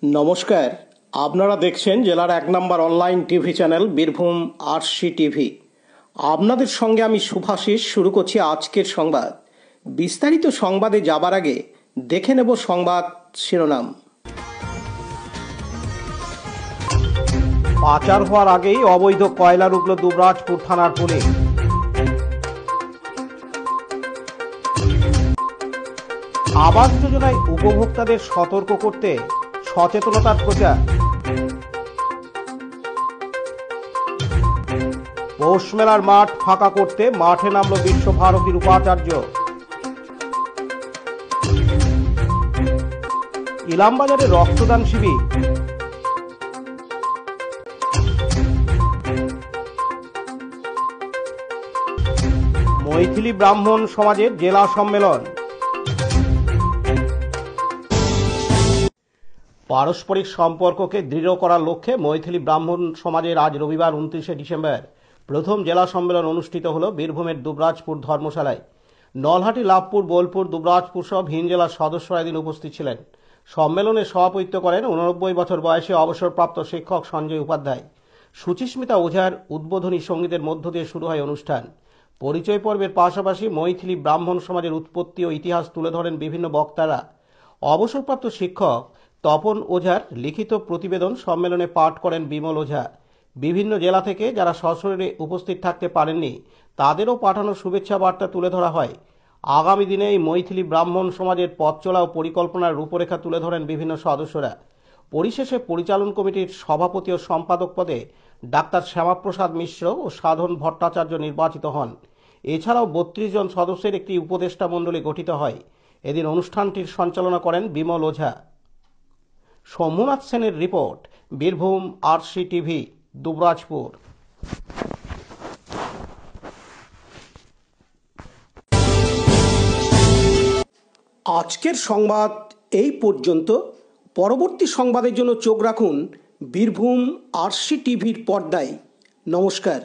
নমস্কার, আপনারা দেখছেন জেলার 1 নম্বর online TV channel Birbhum RC TV. আপনাদের সঙ্গে আমি শুভাশিস। শুরু করছি আজকের সংবাদ। বিস্তারিত সংবাদে যাবার আগে দেখে নেব সংবাদ শিরোনাম। পাচার হওয়ার আগেই অবৈধ কয়লা রুগল দুবরাজপুর থানার পুলিশ। আবাস যোজনায় উপভোক্তাদের সতর্ক করতে সচেতনতার প্রচার। পৌষ মেলার মাঠ ফাঁকা করতে মাঠে নামল বিশ্বভারতীর উপাচার্য। ইলামবাজারে রক্তদান শিবির। মৈথিলি ব্রাহ্মণ সমাজের জেলা সম্মেলন। পারস্পরিক সম্পর্ককে দৃঢ় করার লক্ষ্যে মৈথিলি ব্রাহ্মণ সমাজের আজ রবিবার 29শে ডিসেম্বর প্রথম জেলা সম্মেলন অনুষ্ঠিত হল বীরভূমের দুবরাজপুর ধর্মশালায়। নলহাটি, লাভপুর, বোলপুর, দুবরাজপুর সহ ভিন জেলার সদস্যরা এদিন উপস্থিত ছিলেন। সম্মেলনে সভাপতিত্ব করেন 89 বছর বয়সে অবসরপ্রাপ্ত শিক্ষক সঞ্জয় উপাধ্যায়। সুচিস্মিতা ওঝার উদ্বোধনী সঙ্গীতের মধ্য দিয়ে শুরু হয় অনুষ্ঠান। পরিচয় পর্বের পাশাপাশি মৈথিলি ব্রাহ্মণ সমাজের উৎপত্তি ও ইতিহাস তুলে ধরেন বিভিন্ন বক্তারা। অবসরপ্রাপ্ত শিক্ষক তপন ওঝার লিখিত প্রতিবেদন সম্মেলনে পাঠ করেন বিমল ওঝা। বিভিন্ন জেলা থেকে যারা সশরীরে উপস্থিত থাকতে পারেননি তাদেরও পাঠানো শুভেচ্ছা বার্তা তুলে ধরা হয়। আগামী দিনে এই মৈথিলি ব্রাহ্মণ সমাজের পথ চলা ও পরিকল্পনার রূপরেখা তুলে ধরেন বিভিন্ন সদস্যরা। পরিশেষে পরিচালন কমিটির সভাপতি ও সম্পাদক পদে ডাক্তার শ্যামাপ্রসাদ মিশ্র ও সাধন ভট্টাচার্য নির্বাচিত হন। এছাড়াও 32 জন সদস্যের একটি উপদেষ্টা মণ্ডলী গঠিত হয়। এদিন অনুষ্ঠানটির সঞ্চালনা করেন বিমল ওঝা। সোমনাথ সেনের report, Birbhum RC TV, Dubrajpur. আজকের সংবাদ এই পর্যন্ত। পরবর্তী সংবাদের জন্য চোখ রাখুন বীরভূম আরসি টিভির পর্দায়। নমস্কার।